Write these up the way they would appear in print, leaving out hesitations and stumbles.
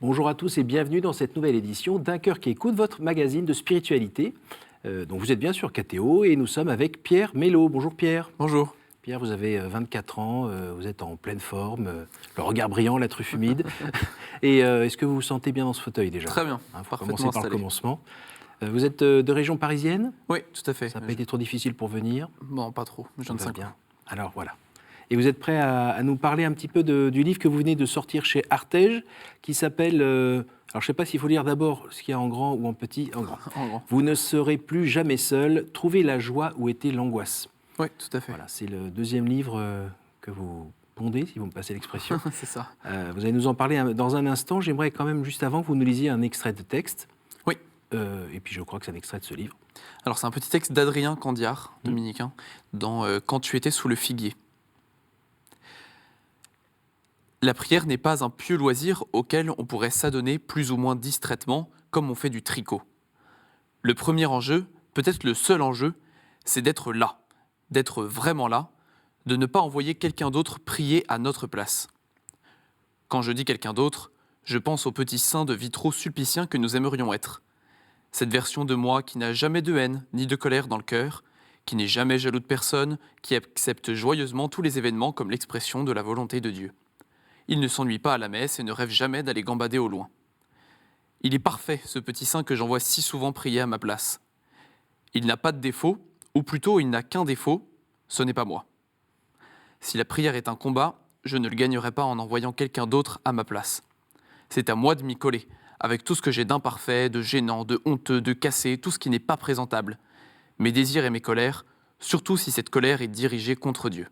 Bonjour à tous et bienvenue dans cette nouvelle édition d'Un cœur qui écoute, votre magazine de spiritualité. Donc vous êtes bien sûr KTO et nous sommes avec Pierre Mello. Bonjour Pierre. Bonjour. Pierre, vous avez 24 ans, vous êtes en pleine forme, le regard brillant, la truffe humide. Et est-ce que vous vous sentez bien dans ce fauteuil déjà ? Très bien, Faut parfaitement commencer par le installé. commencement. Vous êtes de région parisienne ? Oui, tout à fait. Ça n'a pas été trop difficile pour venir ? Bon, pas trop, je viens de Ça va 5 ans. bien. Alors voilà. Et vous êtes prêt à nous parler un petit peu du livre que vous venez de sortir chez Artege, qui s'appelle... alors je ne sais pas s'il faut lire d'abord ce qu'il y a en grand ou en petit. En grand. En grand. Vous ne serez plus jamais seul. Trouvez la joie où était l'angoisse. Oui, tout à fait. Voilà, c'est le deuxième livre que vous pondez, si vous me passez l'expression. C'est ça. Vous allez nous en parler dans un instant. J'aimerais quand même, juste avant, que vous nous lisiez un extrait de texte. Oui. Et puis je crois que c'est un extrait de ce livre. Alors c'est un petit texte d'Adrien Candiard, dominicain, dans Quand tu étais sous le figuier. La prière n'est pas un pieux loisir auquel on pourrait s'adonner plus ou moins distraitement, comme on fait du tricot. Le premier enjeu, peut-être le seul enjeu, c'est d'être là, d'être vraiment là, de ne pas envoyer quelqu'un d'autre prier à notre place. Quand je dis quelqu'un d'autre, je pense au petit saint de vitraux sulpicien que nous aimerions être. Cette version de moi qui n'a jamais de haine ni de colère dans le cœur, qui n'est jamais jaloux de personne, qui accepte joyeusement tous les événements comme l'expression de la volonté de Dieu. Il ne s'ennuie pas à la messe et ne rêve jamais d'aller gambader au loin. Il est parfait, ce petit saint que j'envoie si souvent prier à ma place. Il n'a pas de défaut, ou plutôt il n'a qu'un défaut, ce n'est pas moi. Si la prière est un combat, je ne le gagnerai pas en envoyant quelqu'un d'autre à ma place. C'est à moi de m'y coller, avec tout ce que j'ai d'imparfait, de gênant, de honteux, de cassé, tout ce qui n'est pas présentable. Mes désirs et mes colères, surtout si cette colère est dirigée contre Dieu.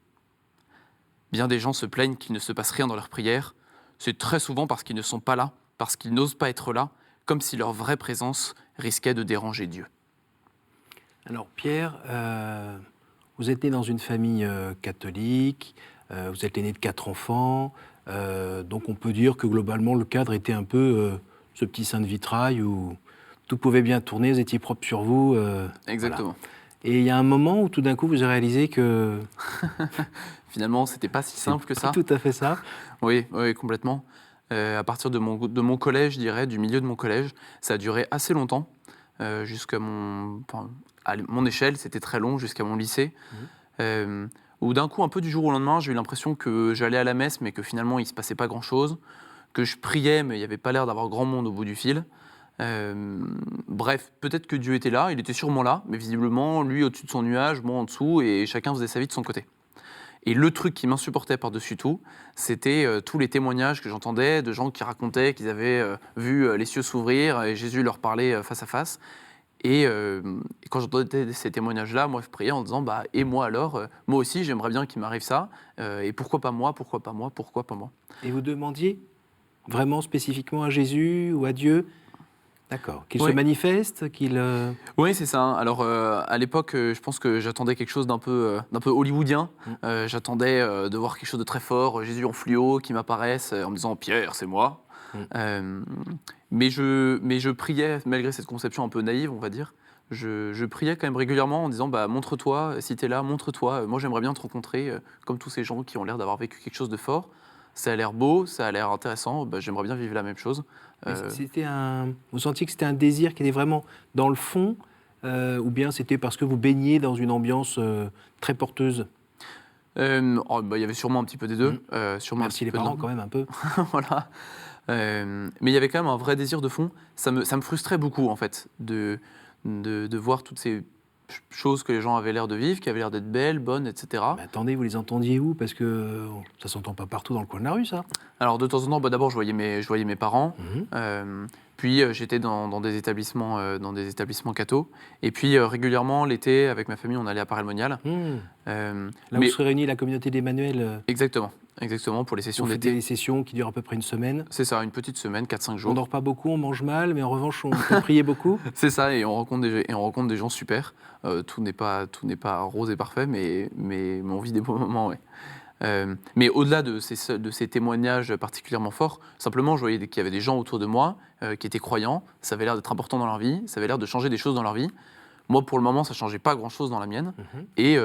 Bien des gens se plaignent qu'il ne se passe rien dans leur prière. C'est très souvent parce qu'ils ne sont pas là, parce qu'ils n'osent pas être là, comme si leur vraie présence risquait de déranger Dieu. Alors Pierre, vous êtes né dans une famille catholique, vous êtes l'aîné de 4 enfants, donc on peut dire que globalement le cadre était un peu ce petit saint de vitrail où tout pouvait bien tourner, vous étiez propre sur vous. Exactement. Voilà. Et il y a un moment où tout d'un coup vous avez réalisé que... Finalement, c'était pas si simple que ça. Tout à fait ça. Oui, complètement. À partir de mon collège, je dirais, du milieu de mon collège, ça a duré assez longtemps, jusqu'à à mon échelle, c'était très long, jusqu'à mon lycée. Où d'un coup, un peu du jour au lendemain, j'ai eu l'impression que j'allais à la messe, mais que finalement, il ne se passait pas grand-chose, que je priais, mais il n'y avait pas l'air d'avoir grand monde au bout du fil. Bref, peut-être que Dieu était là, il était sûrement là, mais visiblement, lui au-dessus de son nuage, moi en dessous, et chacun faisait sa vie de son côté. Et le truc qui m'insupportait par-dessus tout, c'était tous les témoignages que j'entendais de gens qui racontaient qu'ils avaient vu les cieux s'ouvrir et Jésus leur parlait face à face. Et quand j'entendais ces témoignages-là, moi je priais en disant « et moi alors, moi aussi j'aimerais bien qu'il m'arrive ça, et pourquoi pas moi, pourquoi pas moi, pourquoi pas moi ?» Et vous demandiez vraiment spécifiquement à Jésus ou à Dieu ? D'accord. Qu'il se manifeste, qu'il... Oui, c'est ça. Alors, à l'époque, je pense que j'attendais quelque chose d'un peu hollywoodien. J'attendais de voir quelque chose de très fort, Jésus en fluo qui m'apparaisse en me disant « Pierre, c'est moi ». Mais je priais, malgré cette conception un peu naïve, on va dire, je priais quand même régulièrement en disant « montre-toi, si t'es là, montre-toi. Moi, j'aimerais bien te rencontrer, comme tous ces gens qui ont l'air d'avoir vécu quelque chose de fort. Ça a l'air beau, ça a l'air intéressant, j'aimerais bien vivre la même chose. » Vous sentiez que c'était un désir qui était vraiment dans le fond, ou bien c'était parce que vous baigniez dans une ambiance très porteuse ? Il y avait sûrement un petit peu des deux. Merci les parents quand même un peu. Voilà. Mais il y avait quand même un vrai désir de fond. Ça me frustrait beaucoup en fait de voir toutes ces choses que les gens avaient l'air de vivre, qui avaient l'air d'être belles, bonnes, etc. Mais attendez, vous les entendiez où ? Parce que ça s'entend pas partout dans le coin de la rue, ça. Alors de temps en temps, d'abord je voyais mes parents, puis j'étais dans des établissements catho, et puis régulièrement l'été avec ma famille on allait à Paray-le-Monial. Là où se réunit la communauté d'Emmanuel. Exactement, pour les sessions vous d'été. faites des sessions qui durent à peu près une semaine. C'est ça, une petite semaine, 4-5 jours. On dort pas beaucoup, on mange mal, mais en revanche on peut prier beaucoup. C'est ça, et on rencontre des gens super. Tout n'est pas rose et parfait, mais on vit des beaux moments, ouais. Mais au-delà de ces témoignages particulièrement forts, simplement je voyais qu'il y avait des gens autour de moi qui étaient croyants, ça avait l'air d'être important dans leur vie, ça avait l'air de changer des choses dans leur vie. Moi, pour le moment, ça changeait pas grand-chose dans la mienne. Et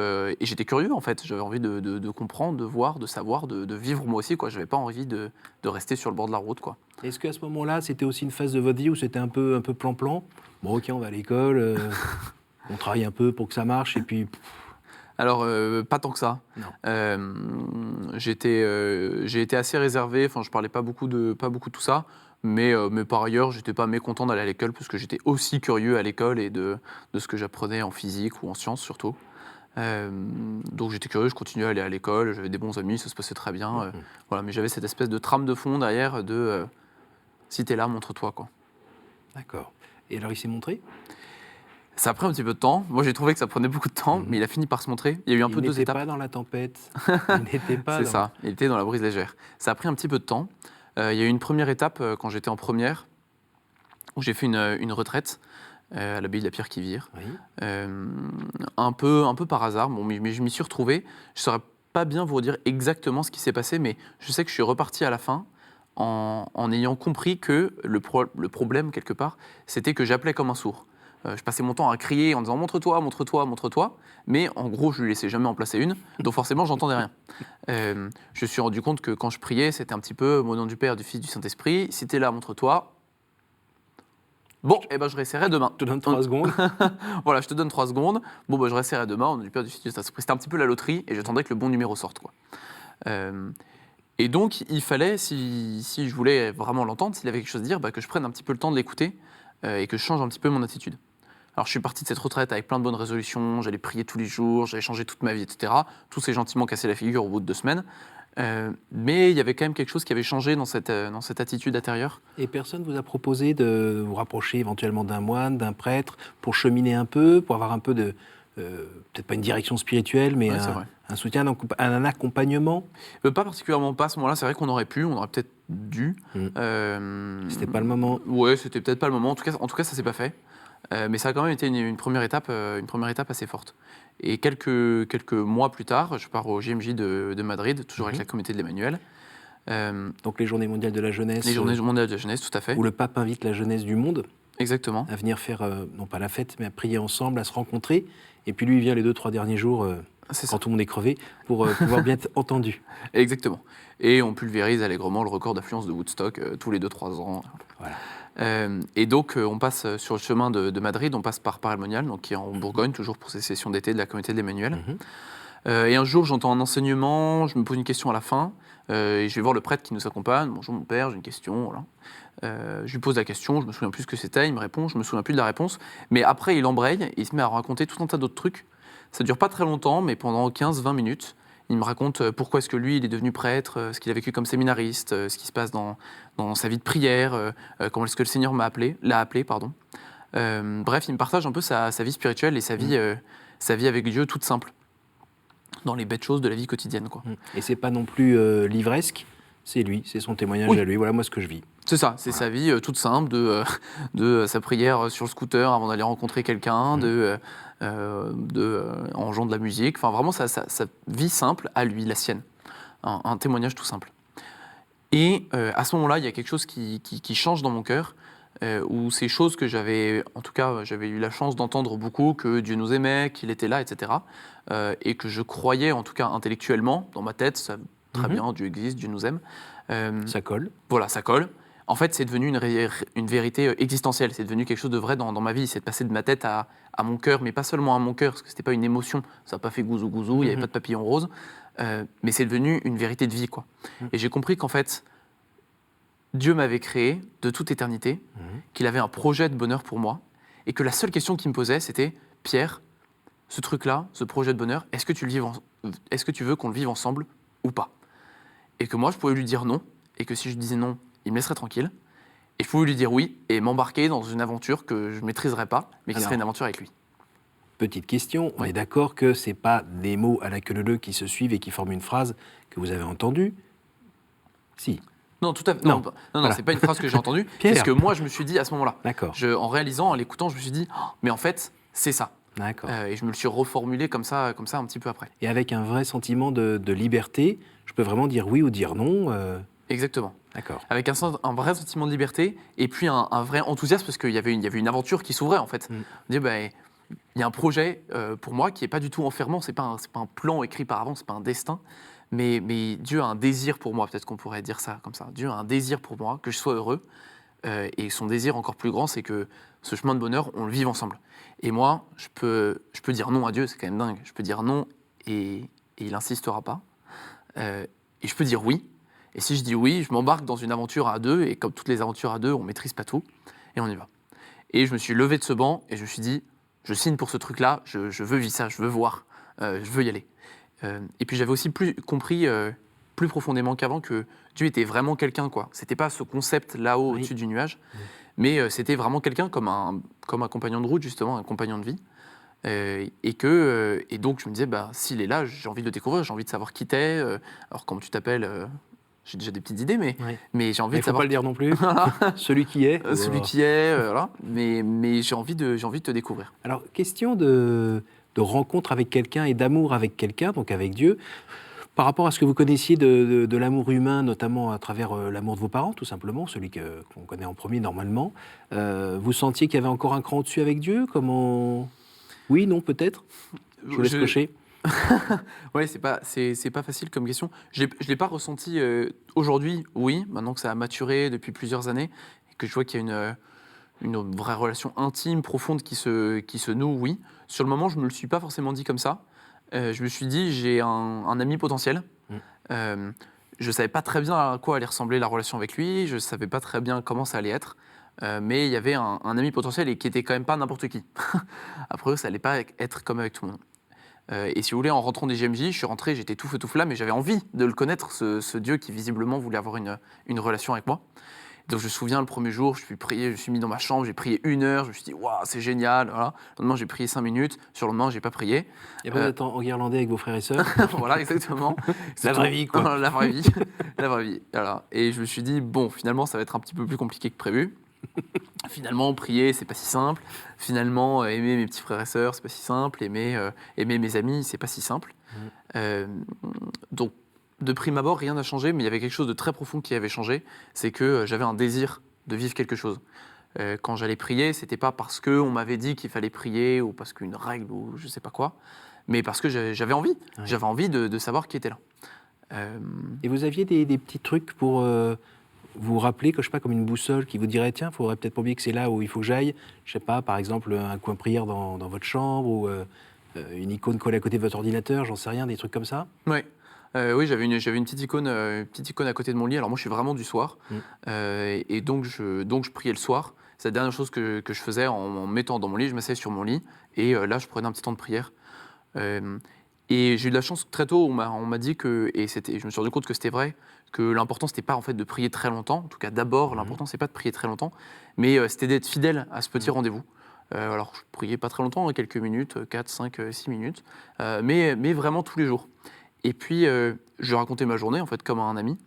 j'étais curieux, en fait. J'avais envie de comprendre, de voir, de savoir, de vivre moi aussi, quoi. Je n'avais pas envie de rester sur le bord de la route, quoi. Est-ce qu'à ce moment-là, c'était aussi une phase de votre vie où c'était un peu plan-plan? Bon, ok, on va à l'école, on travaille un peu pour que ça marche, et puis... Alors, pas tant que ça. J'ai été assez réservé, enfin, je parlais pas beaucoup de tout ça, mais par ailleurs, j'étais pas mécontent d'aller à l'école parce que j'étais aussi curieux à l'école et de ce que j'apprenais en physique ou en sciences surtout. Donc j'étais curieux, je continuais à aller à l'école, j'avais des bons amis, ça se passait très bien. Voilà, mais j'avais cette espèce de trame de fond derrière de si t'es là, montre-toi, quoi. D'accord. Et alors, il s'est montré? Ça a pris un petit peu de temps. Moi, j'ai trouvé que ça prenait beaucoup de temps, mais il a fini par se montrer. Il y a eu un peu deux étapes. Il n'était pas dans la tempête. Il n'était pas. C'est ça. Il était dans la brise légère. Ça a pris un petit peu de temps. Il y a eu une première étape quand j'étais en première, où j'ai fait une retraite à l'abbaye de la Pierre-qui-Vire. Oui. Un peu par hasard, bon, mais je m'y suis retrouvé. Je ne saurais pas bien vous dire exactement ce qui s'est passé, mais je sais que je suis reparti à la fin en ayant compris que le problème, quelque part, c'était que j'appelais comme un sourd. Je passais mon temps à crier en disant « montre-toi, montre-toi, montre-toi », mais en gros, je lui laissais jamais en placer une, donc forcément, j'entendais rien. Je me suis rendu compte que quand je priais, c'était un petit peu « au nom du Père, du Fils, du Saint-Esprit », si t'es là, montre-toi. Bon, eh ben, je réessayerai demain. Je te donne 3 secondes. Voilà, je te donne 3 secondes. Bon, ben, je réessayerai demain, au nom du Père, du Fils, du Saint-Esprit. C'était un petit peu la loterie, et j'attendais que le bon numéro sorte, quoi. Et donc, il fallait, si je voulais vraiment l'entendre, s'il avait quelque chose à dire, bah, que je prenne un petit peu le temps de l'écouter et que je change un petit peu mon attitude. Alors, je suis parti de cette retraite avec plein de bonnes résolutions, j'allais prier tous les jours, j'allais changer toute ma vie, etc. Tout s'est gentiment cassé la figure au bout de 2 semaines. Mais il y avait quand même quelque chose qui avait changé dans cette attitude intérieure. Et personne vous a proposé de vous rapprocher éventuellement d'un moine, d'un prêtre, pour cheminer un peu, pour avoir un peu de... peut-être pas une direction spirituelle, mais Ouais, un soutien, un accompagnement? Pas particulièrement pas à ce moment-là, c'est vrai qu'on aurait peut-être dû. C'était pas le moment? Ouais, c'était peut-être pas le moment. En tout cas, ça s'est pas fait. Mais ça a quand même été une première étape assez forte. Et quelques mois plus tard, je pars au JMJ de Madrid, toujours avec la communauté de l'Emmanuel. Donc les Journées mondiales de la jeunesse. Les Journées mondiales de la jeunesse, tout à fait. Où le pape invite la jeunesse du monde. Exactement. À venir faire, non pas la fête, mais à prier ensemble, à se rencontrer. Et puis lui, il vient les 2-3 derniers jours, quand tout le monde est crevé, pour pouvoir bien être entendu. Exactement. Et on pulvérise allègrement le record d'affluence de Woodstock tous les 2-3 ans. Voilà. Et donc, on passe sur le chemin de Madrid, on passe par Paray-le-Monial, donc qui est en Bourgogne, toujours pour ces sessions d'été de la communauté de l'Emmanuel. Et un jour, j'entends un enseignement, je me pose une question à la fin, et je vais voir le prêtre qui nous accompagne. « Bonjour mon père, j'ai une question. » Voilà. Je lui pose la question, je me souviens plus ce que c'était, il me répond, je me souviens plus de la réponse. Mais après, il embraye et il se met à raconter tout un tas d'autres trucs. Ça dure pas très longtemps, mais pendant 15-20 minutes, il me raconte pourquoi est-ce que lui, il est devenu prêtre, ce qu'il a vécu comme séminariste, ce qui se passe dans sa vie de prière, comment est-ce que le Seigneur l'a appelé. Bref, il me partage un peu sa vie spirituelle et sa vie avec Dieu toute simple, dans les bêtes choses de la vie quotidienne, quoi. Et c'est pas non plus livresque, c'est lui, c'est son témoignage à lui. Voilà moi ce que je vis. C'est ça, c'est sa vie toute simple, de sa prière sur le scooter avant d'aller rencontrer quelqu'un, en jouant de la musique, enfin vraiment sa vie simple à lui, la sienne, un témoignage tout simple. Et à ce moment-là, il y a quelque chose qui change dans mon cœur, où ces choses que j'avais eu la chance d'entendre beaucoup, que Dieu nous aimait, qu'il était là, etc., et que je croyais en tout cas intellectuellement, dans ma tête, ça, très bien, Dieu existe, Dieu nous aime. Ça colle. Voilà, ça colle. En fait, c'est devenu une vérité existentielle, c'est devenu quelque chose de vrai dans ma vie, c'est de passer de ma tête à mon cœur, mais pas seulement à mon cœur, parce que c'était pas une émotion, ça n'a pas fait gouzou, il n'y avait pas de papillon rose, mais c'est devenu une vérité de vie, quoi. Et j'ai compris qu'en fait, Dieu m'avait créé de toute éternité, qu'il avait un projet de bonheur pour moi, et que la seule question qu'il me posait, c'était « Pierre, ce truc-là, ce projet de bonheur, est-ce que tu veux qu'on le vive ensemble ou pas ?» Et que moi, je pouvais lui dire non, et que si je disais non, il me laisserait tranquille. Et je pouvais lui dire oui et m'embarquer dans une aventure que je ne maîtriserais pas, mais qui serait une aventure avec lui. Petite question, on est d'accord que ce n'est pas des mots à la queue leu qui se suivent et qui forment une phrase que vous avez entendue? Si. Non, tout à fait. Non, voilà. C'est pas une phrase que j'ai entendue. C'est ce que moi, je me suis dit à ce moment-là. D'accord. En réalisant, en l'écoutant, je me suis dit, mais en fait, c'est ça. D'accord. Et je me le suis reformulé comme ça un petit peu après. Et avec un vrai sentiment de liberté, je peux vraiment dire oui ou dire non Exactement. D'accord. Avec un vrai sentiment de liberté et puis un vrai enthousiasme parce qu'il y avait une aventure qui s'ouvrait en fait. On dit, il y a un projet pour moi qui n'est pas du tout enfermant, c'est pas un plan écrit par avance, c'est pas un destin, mais Dieu a un désir pour moi, peut-être qu'on pourrait dire ça comme ça. Dieu a un désir pour moi, que je sois heureux, et son désir encore plus grand, c'est que ce chemin de bonheur, on le vive ensemble. Et moi, je peux dire non à Dieu, c'est quand même dingue, je peux dire non et il n'insistera pas, et je peux dire oui, et si je dis oui, je m'embarque dans une aventure à deux, et comme toutes les aventures à deux, on ne maîtrise pas tout, et on y va. Et je me suis levé de ce banc, et je me suis dit, je signe pour ce truc-là, je veux vivre ça, je veux voir, je veux y aller. Et puis j'avais aussi compris plus profondément qu'avant que Dieu était vraiment quelqu'un, quoi. C'était pas ce concept là-haut, au-dessus du nuage, mais c'était vraiment quelqu'un comme un compagnon de route, justement, un compagnon de vie. Et donc je me disais, s'il est là, j'ai envie de le découvrir, j'ai envie de savoir qui t'es. Alors comment tu t'appelles, j'ai déjà des petites idées, mais j'ai envie de savoir. Il ne faut pas le dire non plus. Celui qui est. Celui qui est, voilà. Mais j'ai envie de te découvrir. Alors, question de rencontre avec quelqu'un et d'amour avec quelqu'un, donc avec Dieu, par rapport à ce que vous connaissiez de l'amour humain, notamment à travers l'amour de vos parents, tout simplement, celui qu'on connaît en premier normalement, vous sentiez qu'il y avait encore un cran au-dessus avec Dieu? Comment... Oui, non, peut-être? Je vous laisse cocher. Ouais, c'est pas facile comme question. Je l'ai pas ressenti aujourd'hui, oui, maintenant que ça a maturé depuis plusieurs années, et que je vois qu'il y a une vraie relation intime, profonde qui se noue, oui. Sur le moment, je me le suis pas forcément dit comme ça. Je me suis dit, j'ai un ami potentiel. Je savais pas très bien à quoi allait ressembler la relation avec lui, je savais pas très bien comment ça allait être. Mais il y avait un ami potentiel et qui était quand même pas n'importe qui. Après, ça allait pas être comme avec tout le monde. Et si vous voulez, en rentrant des GMJ, je suis rentré, j'étais tout feu tout flamme, mais j'avais envie de le connaître, ce Dieu qui visiblement voulait avoir une relation avec moi. Donc je me souviens, le premier jour, je suis mis dans ma chambre, j'ai prié 1 heure, je me suis dit, waouh, c'est génial. Voilà. Le lendemain, j'ai prié 5 minutes, sur le lendemain, j'ai pas prié. Et après, vous êtes en guirlandais avec vos frères et sœurs. Voilà, exactement. La vraie vie, quoi. La vraie vie. La vraie vie. Voilà. Et je me suis dit, bon, finalement, ça va être un petit peu plus compliqué que prévu. Finalement, prier, c'est pas si simple. Finalement, aimer mes petits frères et sœurs, c'est pas si simple. Aimer mes amis, c'est pas si simple. Donc, de prime abord, rien n'a changé, mais il y avait quelque chose de très profond qui avait changé. C'est que j'avais un désir de vivre quelque chose. Quand j'allais prier, c'était pas parce qu'on m'avait dit qu'il fallait prier ou parce qu'une règle ou je sais pas quoi, mais parce que j'avais envie. Ouais. J'avais envie de savoir qui était là. Et vous aviez des petits trucs pour vous rappeler, que je sais pas, comme une boussole qui vous dirait, tiens, il faudrait peut-être pas oublier que c'est là où il faut que j'aille. Je sais pas, par exemple, un coin prière dans votre chambre ou une icône collée à côté de votre ordinateur, j'en sais rien, des trucs comme ça. Ouais. Oui, j'avais une petite icône à côté de mon lit. Alors moi, je suis vraiment du soir, et donc je priais le soir. C'est la dernière chose que je faisais en me mettant dans mon lit. Je m'asseyais sur mon lit et là, je prenais un petit temps de prière. Et j'ai eu de la chance très tôt. On m'a dit que, je me suis rendu compte que c'était vrai, que l'important c'était pas en fait de prier très longtemps. En tout cas, d'abord, l'important c'est pas de prier très longtemps, mais c'était d'être fidèle à ce petit rendez-vous. Alors, je priais pas très longtemps, quelques minutes, 4, 5, 6 minutes, mais vraiment tous les jours. Et puis, je racontais ma journée, en fait, comme à un ami.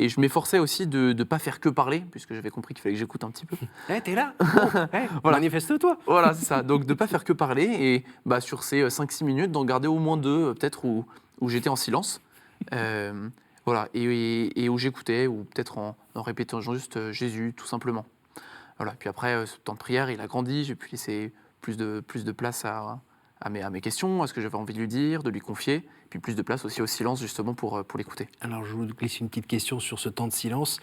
Et je m'efforçais aussi de ne pas faire que parler, puisque j'avais compris qu'il fallait que j'écoute un petit peu. T'es là voilà. Manifeste-toi. Voilà, c'est ça. Donc, de ne pas faire que parler. Et sur ces 5-6 minutes, d'en garder au moins 2, peut-être, où j'étais en silence. Voilà. Et où j'écoutais, ou peut-être en répétant juste Jésus, tout simplement. Voilà. Puis après, ce temps de prière, il a grandi. J'ai pu laisser plus de place à mes questions, à ce que j'avais envie de lui dire, de lui confier, puis plus de place aussi au silence justement pour l'écouter. Alors je vous glisse une petite question sur ce temps de silence.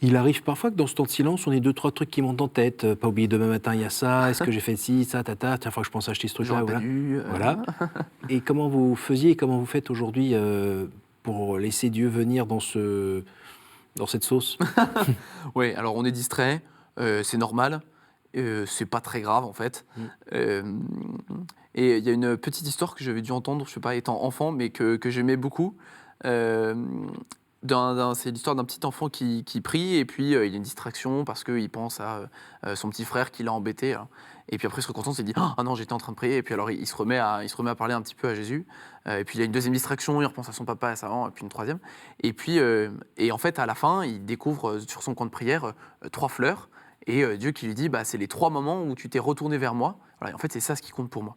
Il arrive parfois que dans ce temps de silence, on ait 2-3 trucs qui montent en tête. Pas oublier demain matin, il y a ça, est-ce que j'ai fait ci, ça, tata, tiens, faut que je pense à acheter ce truc-là. Voilà. Et comment vous faisiez et comment vous faites aujourd'hui pour laisser Dieu venir dans cette sauce? Oui, alors on est distrait, c'est normal. C'est pas très grave en fait. Et il y a une petite histoire que j'avais dû entendre, je sais pas, étant enfant, mais que j'aimais beaucoup. C'est l'histoire d'un petit enfant qui prie et puis il a une distraction parce qu'il pense à son petit frère qui l'a embêté. Hein. Et puis après il se recontente, il se dit « Ah non, j'étais en train de prier » et puis alors il se remet à parler un petit peu à Jésus. Et puis il y a une deuxième distraction, il repense à son papa et à sa maman, et puis une troisième. Et puis en fait à la fin, il découvre sur son coin de prière 3 fleurs. Et Dieu qui lui dit, c'est les 3 moments où tu t'es retourné vers moi. Voilà, en fait, c'est ça ce qui compte pour moi.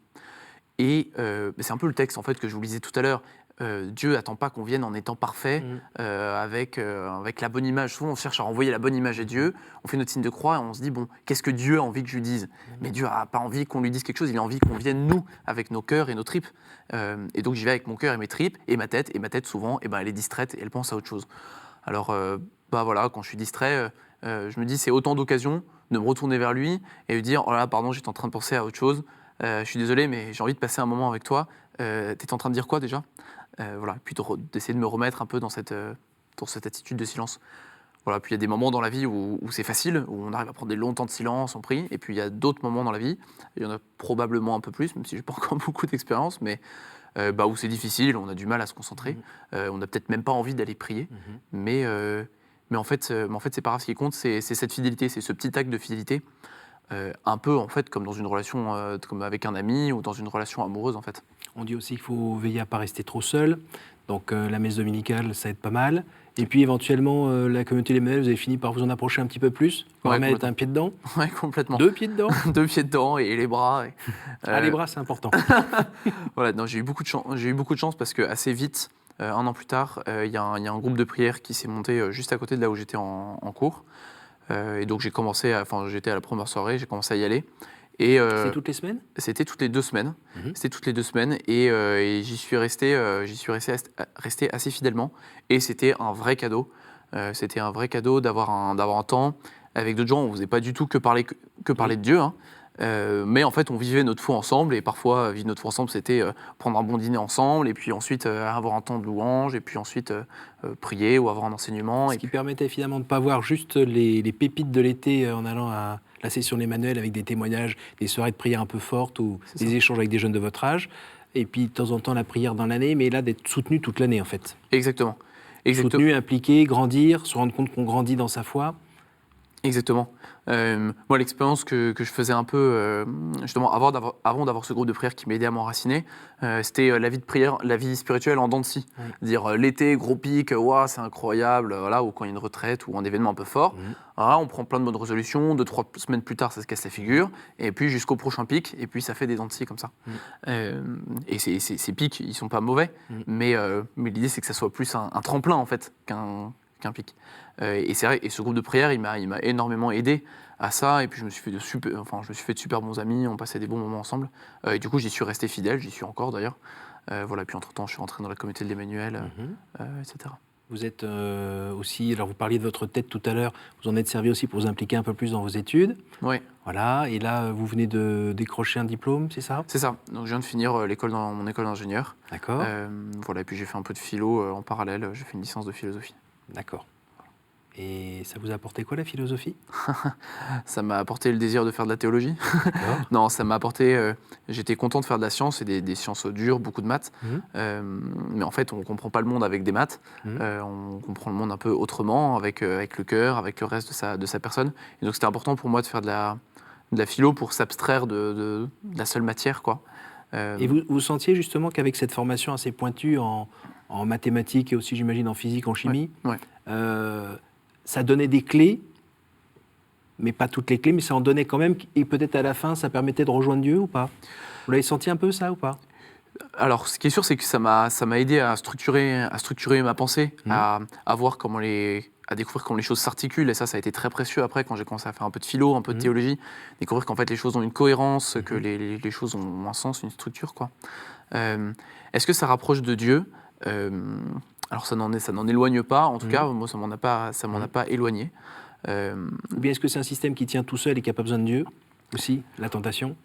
Et c'est un peu le texte en fait que je vous lisais tout à l'heure. Dieu n'attend pas qu'on vienne en étant parfait, avec la bonne image. Souvent, on cherche à renvoyer la bonne image à Dieu, on fait notre signe de croix et on se dit, bon, qu'est-ce que Dieu a envie que je lui dise ? Mais Dieu n'a pas envie qu'on lui dise quelque chose, il a envie qu'on vienne, nous, avec nos cœurs et nos tripes. Et donc, j'y vais avec mon cœur et mes tripes, et ma tête, souvent, elle est distraite et elle pense à autre chose. Alors, voilà, quand je suis distrait, je me dis, c'est autant d'occasions de me retourner vers lui et lui dire, oh là, pardon, j'étais en train de penser à autre chose, je suis désolé, mais j'ai envie de passer un moment avec toi. T'étais en train de dire quoi déjà ? Voilà, puis d'essayer de me remettre un peu dans cette attitude de silence. Voilà, puis il y a des moments dans la vie où c'est facile, où on arrive à prendre des longs temps de silence, on prie, et puis il y a d'autres moments dans la vie, il y en a probablement un peu plus, même si j'ai pas encore beaucoup d'expérience, mais où c'est difficile, on a du mal à se concentrer, on n'a peut-être même pas envie d'aller prier, mais en fait, c'est pas grave, ce qui compte, c'est cette fidélité, c'est ce petit acte de fidélité, un peu en fait comme dans une relation comme avec un ami ou dans une relation amoureuse en fait. On dit aussi qu'il faut veiller à ne pas rester trop seul. Donc la messe dominicale, ça aide pas mal. Et puis éventuellement, la communauté des Emmanuel, vous avez fini par vous en approcher un petit peu plus, pour mettre un pied dedans. Ouais, complètement. 2 pieds dedans. 2 pieds dedans et les bras. Les bras, c'est important. Voilà, non, j'ai eu beaucoup de chance parce que assez vite, 1 an plus tard, il y a un groupe de prière qui s'est monté juste à côté de là où j'étais en cours. Et donc j'étais à la première soirée, j'ai commencé à y aller. C'est toutes les semaines ? C'était toutes les 2 semaines. C'était toutes les 2 semaines et j'y suis resté assez fidèlement. Et c'était un vrai cadeau. C'était un vrai cadeau d'avoir un temps avec d'autres gens. On ne faisait pas du tout que parler de Dieu, hein. Mais en fait, on vivait notre foi ensemble et parfois, vivre notre foi ensemble, c'était prendre un bon dîner ensemble et puis ensuite avoir un temps de louange et puis ensuite prier ou avoir un enseignement. Ce qui permettait finalement de ne pas voir juste les pépites de l'été en allant à la session d'Emmanuel avec des témoignages, des soirées de prière un peu fortes ou des échanges avec des jeunes de votre âge. Et puis de temps en temps la prière dans l'année, mais là d'être soutenu toute l'année en fait. Exactement. Soutenu, impliqué, grandir, se rendre compte qu'on grandit dans sa foi. Exactement. Moi, l'expérience que je faisais un peu, justement, avant d'avoir ce groupe de prière qui m'aidait à m'enraciner, c'était la vie de prière, la vie spirituelle en dents de scie. Dire l'été, gros pic, wow, c'est incroyable, voilà, ou quand il y a une retraite ou un événement un peu fort, voilà, on prend plein de bonnes résolutions, 2-3 semaines plus tard, ça se casse la figure, et puis jusqu'au prochain pic, et puis ça fait des dents de scie comme ça. Et ces pics, ils sont pas mauvais, mais l'idée, c'est que ça soit plus un tremplin, en fait, qu'un pic. Et c'est vrai, et ce groupe de prière, il m'a énormément aidé à ça, et puis je me suis fait de super bons amis, on passait des bons moments ensemble, et du coup j'y suis resté fidèle, j'y suis encore d'ailleurs. Voilà, puis entre-temps je suis rentré dans la communauté de l'Emmanuel, etc. Vous êtes aussi, alors vous parliez de votre tête tout à l'heure, vous en êtes servi aussi pour vous impliquer un peu plus dans vos études. Oui. Voilà, et là vous venez de décrocher un diplôme, c'est ça ? C'est ça, donc je viens de finir mon école d'ingénieur. D'accord. Voilà, et puis j'ai fait un peu de philo en parallèle, j'ai fait une licence de philosophie. D'accord. Et ça vous a apporté quoi la philosophie ? Ça m'a apporté le désir de faire de la théologie. Non, ça m'a apporté... j'étais content de faire de la science et des sciences dures, beaucoup de maths. Mais en fait, on ne comprend pas le monde avec des maths. On comprend le monde un peu autrement, avec le cœur, avec le reste de sa personne. Et donc c'était important pour moi de faire de la philo pour s'abstraire de la seule matière, quoi. Et vous sentiez justement qu'avec cette formation assez pointue en mathématiques et aussi, j'imagine, en physique, en chimie, ça donnait des clés, mais pas toutes les clés, mais ça en donnait quand même, et peut-être à la fin, ça permettait de rejoindre Dieu ou pas ? Vous l'avez senti un peu, ça, ou pas ? Alors, ce qui est sûr, c'est que ça m'a aidé à structurer ma pensée, à voir à découvrir comment les choses s'articulent, et ça a été très précieux après, quand j'ai commencé à faire un peu de philo, un peu de théologie, découvrir qu'en fait, les choses ont une cohérence, que les choses ont un sens, une structure, quoi. Est-ce que ça rapproche de Dieu ? Alors ça n'en éloigne pas, en tout cas, moi ça m'en a pas éloigné. Ou bien est-ce que c'est un système qui tient tout seul et qui n'a pas besoin de Dieu aussi, la tentation ?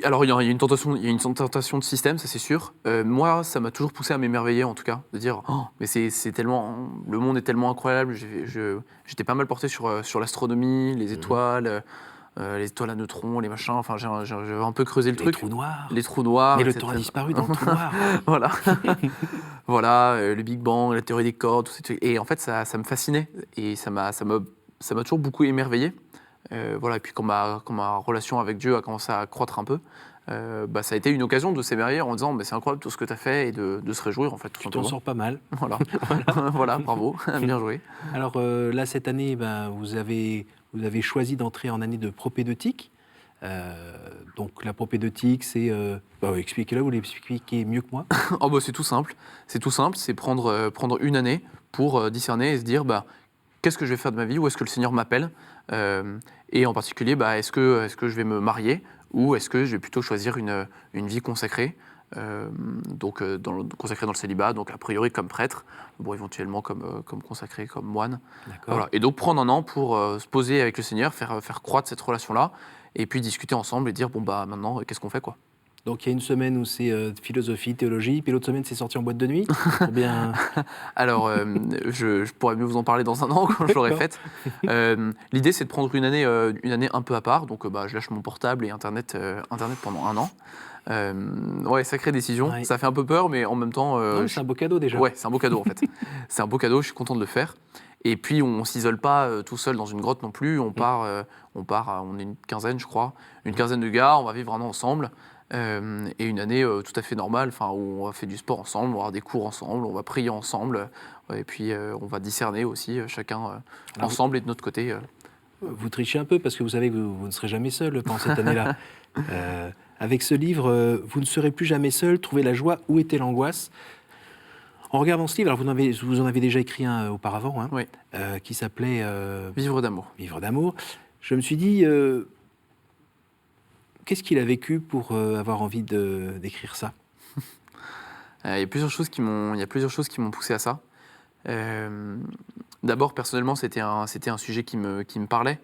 Alors il y a une tentation de système, ça c'est sûr. Moi, ça m'a toujours poussé à m'émerveiller, en tout cas, de dire mais c'est tellement, le monde est tellement incroyable. J'étais pas mal porté sur l'astronomie, les étoiles. Les étoiles à neutrons, les machins, enfin j'avais un peu creusé le truc. Les trous noirs. Mais le temps a disparu dans le trou noir. Voilà. Voilà, le Big Bang, la théorie des cordes, tout ces trucs. Et en fait, ça me fascinait. Et ça m'a toujours beaucoup émerveillé. Voilà, et puis quand ma relation avec Dieu a commencé à croître un peu, ça a été une occasion de s'émerveiller en disant c'est incroyable tout ce que tu as fait et de se réjouir en fait. Tu t'en sors pas mal. Voilà, voilà, bravo, bien joué. Alors là, cette année, vous avez choisi d'entrer en année de propédeutique. Donc la propédeutique, c'est... expliquez-le, vous l'expliquez mieux que moi. Oh bah, c'est tout simple. C'est tout simple, c'est prendre une année pour discerner et se dire qu'est-ce que je vais faire de ma vie, où est-ce que le Seigneur m'appelle, et en particulier est-ce que je vais me marier ou est-ce que je vais plutôt choisir une vie consacrée, consacrée dans le célibat, donc a priori comme prêtre, éventuellement comme consacré, comme moine. D'accord. Voilà. Et donc prendre un an pour se poser avec le Seigneur, faire croître cette relation-là, et puis discuter ensemble et dire maintenant qu'est-ce qu'on fait quoi. Donc il y a une semaine où c'est philosophie, théologie, puis l'autre semaine c'est sorti en boîte de nuit. Ou bien... Alors, je pourrais mieux vous en parler dans un an quand je l'aurai faite. L'idée, c'est de prendre une année un peu à part. Donc, je lâche mon portable et Internet pendant un an. Ouais, sacrée décision. Ouais. Ça fait un peu peur, mais en même temps... c'est un beau cadeau déjà. Ouais, c'est un beau cadeau en fait. C'est un beau cadeau, je suis content de le faire. Et puis, on ne s'isole pas tout seul dans une grotte non plus. On est une quinzaine, je crois. Une quinzaine de gars, on va vivre un an ensemble. Et une année tout à fait normale, où on va faire du sport ensemble, on va avoir des cours ensemble, on va prier ensemble, et puis on va discerner aussi chacun ensemble et de notre côté. Vous trichez un peu parce que vous savez que vous ne serez jamais seul pendant cette année-là. Avec ce livre, vous ne serez plus jamais seul, trouvez la joie, où était l'angoisse. En regardant ce livre, alors vous en avez déjà écrit un auparavant, Oui. Qui s'appelait Vivre d'amour. Vivre d'amour. Je me suis dit, qu'est-ce qu'il a vécu pour avoir envie d'écrire ça ? Il y a plusieurs choses qui m'ont poussé à ça. D'abord, personnellement, c'était un sujet qui me parlait.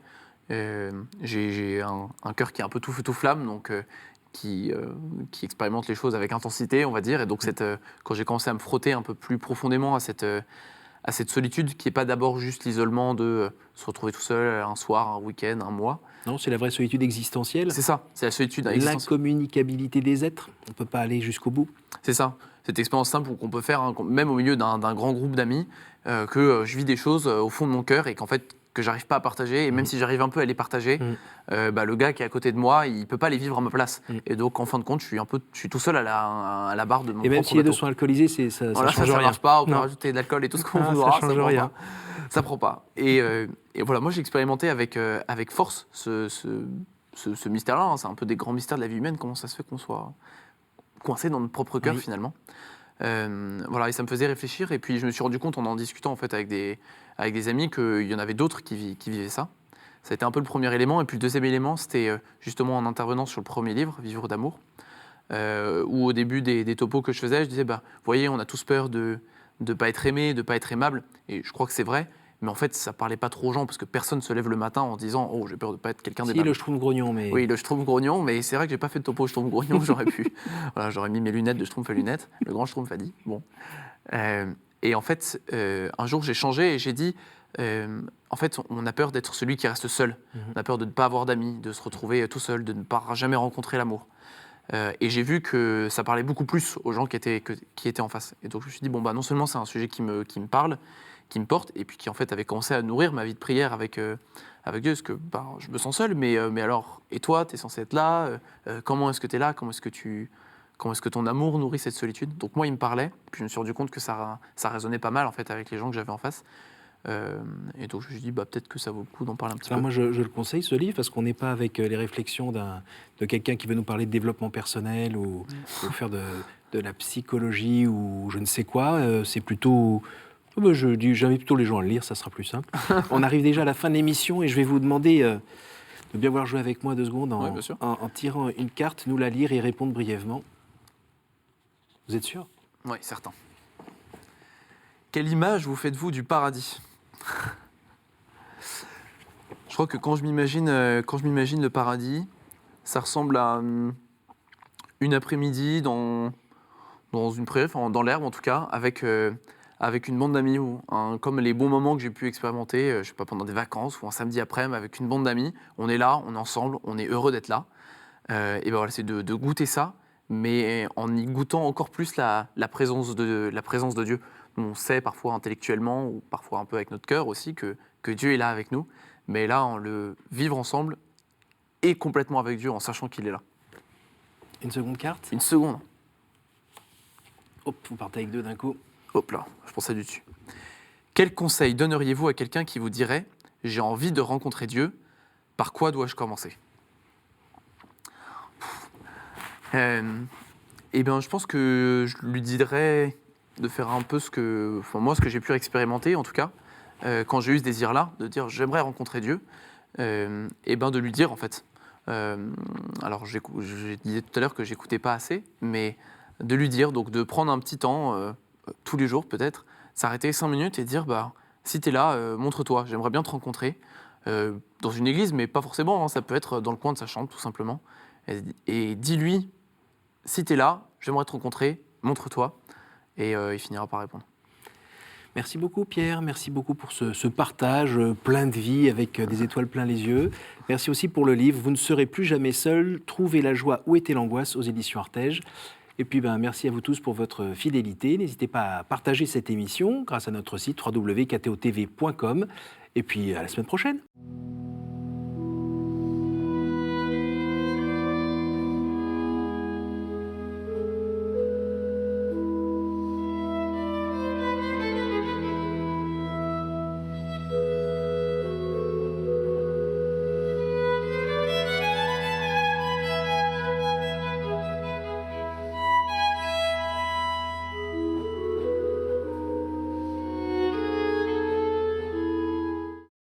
J'ai un cœur qui est un peu tout feu tout flamme, donc qui expérimente les choses avec intensité, on va dire. Et donc, quand j'ai commencé à me frotter un peu plus profondément à cette solitude, qui n'est pas d'abord juste l'isolement de se retrouver tout seul un soir, un week-end, un mois. Non, c'est la vraie solitude existentielle. C'est ça, c'est la solitude existentielle. L'incommunicabilité des êtres, on ne peut pas aller jusqu'au bout. C'est ça, cette expérience simple qu'on peut faire, même au milieu d'un grand groupe d'amis, que je vis des choses au fond de mon cœur et qu'en fait, que j'arrive pas à partager. Et même si j'arrive un peu à les partager, le gars qui est à côté de moi, il peut pas les vivre à ma place. Et donc, en fin de compte, je suis tout seul à la barre de mon propre Et même si les deux bateau. sont alcoolisés, ça change rien. Ça marche pas, on peut rajouter de l'alcool et tout ce qu'on voudra, ça change rien. Ça prend pas. Et voilà, moi j'ai expérimenté avec force ce mystère-là. Hein. C'est un peu des grands mystères de la vie humaine. Comment ça se fait qu'on soit coincé dans notre propre cœur finalement. Et ça me faisait réfléchir. Et puis je me suis rendu compte en discutant en fait avec des amis qu'il y en avait d'autres qui vivaient ça. Ça a été un peu le premier élément. Et puis le deuxième élément, c'était justement en intervenant sur le premier livre, Vivre d'amour, où au début des topos que je faisais, je disais, vous voyez, on a tous peur de ne pas être aimé, de ne pas être aimable. Et je crois que c'est vrai. Mais en fait, ça ne parlait pas trop aux gens, parce que personne ne se lève le matin en disant « Oh, j'ai peur de ne pas être quelqu'un d'aimable ». Si, le Schtroumpf-Grognon, mais... Oui, le Schtroumpf-Grognon, mais c'est vrai que je n'ai pas fait de topo Schtroumpf-Grognon, j'aurais pu. Voilà, j'aurais mis mes lunettes de Schtroumpf à lunettes, le grand Schtroumpf a dit. Bon. Et en fait, un jour, j'ai changé et j'ai dit en fait, on a peur d'être celui qui reste seul. On a peur de ne pas avoir d'amis, de se retrouver tout seul, de ne pas jamais rencontrer l'amour. Et j'ai vu que ça parlait beaucoup plus aux gens qui étaient en face. Et donc, je me suis dit, non seulement c'est un sujet qui me parle, qui me porte, et puis qui en fait avait commencé à nourrir ma vie de prière avec Dieu, parce que je me sens seul, mais alors, et toi, tu es censé être là, comment est-ce que tu es là, comment est-ce que ton amour nourrit cette solitude. Donc moi, il me parlait, puis je me suis rendu compte que ça résonnait pas mal en fait avec les gens que j'avais en face. Et donc je me suis dit, peut-être que ça vaut le coup d'en parler un petit peu. Moi, je le conseille, ce livre, parce qu'on n'est pas avec les réflexions de quelqu'un qui veut nous parler de développement personnel ou faire de la psychologie ou je ne sais quoi. C'est plutôt... J'invite plutôt les gens à le lire, ça sera plus simple. On arrive déjà à la fin de l'émission et je vais vous demander de bien vouloir jouer avec moi 2 secondes en tirant une carte, nous la lire et répondre brièvement. Vous êtes sûr ? Oui, certain. Quelle image vous faites-vous du paradis ? Je crois que quand je m'imagine le paradis, ça ressemble à une après-midi dans une prairie, dans l'herbe en tout cas, avec une bande d'amis, comme les bons moments que j'ai pu expérimenter, je sais pas, pendant des vacances ou un samedi après-midi avec une bande d'amis. On est là, on est ensemble, on est heureux d'être là. Et voilà, c'est de goûter ça, mais en y goûtant encore plus la présence de Dieu. On sait parfois intellectuellement ou parfois un peu avec notre cœur aussi que Dieu est là avec nous, mais là, on le vivre ensemble et complètement avec Dieu en sachant qu'il est là. Une seconde carte ? Une seconde. Hop, vous partez avec 2 d'un coup. Hop là, je pensais du dessus. Quel conseil donneriez-vous à quelqu'un qui vous dirait « J'ai envie de rencontrer Dieu, par quoi dois-je commencer ?» Eh bien, je pense que je lui dirais de faire un peu ce que j'ai pu expérimenter, en tout cas, quand j'ai eu ce désir-là, de dire j'aimerais rencontrer Dieu, et ben de lui dire en fait. Alors, je disais tout à l'heure que j'écoutais pas assez, mais de lui dire, donc de prendre un petit temps, tous les jours peut-être, s'arrêter 5 minutes et dire bah, si tu es là, montre-toi, j'aimerais bien te rencontrer. Dans une église, mais pas forcément, hein, ça peut être dans le coin de sa chambre, tout simplement. Et dis-lui, si tu es là, j'aimerais te rencontrer, montre-toi. Et il finira par répondre. Merci beaucoup Pierre, merci beaucoup pour ce partage plein de vie avec des étoiles plein les yeux. Merci aussi pour le livre « Vous ne serez plus jamais seul, trouver la joie, où était l'angoisse » aux éditions Artege. Et puis merci à vous tous pour votre fidélité. N'hésitez pas à partager cette émission grâce à notre site www.ktotv.com. Et puis à la semaine prochaine.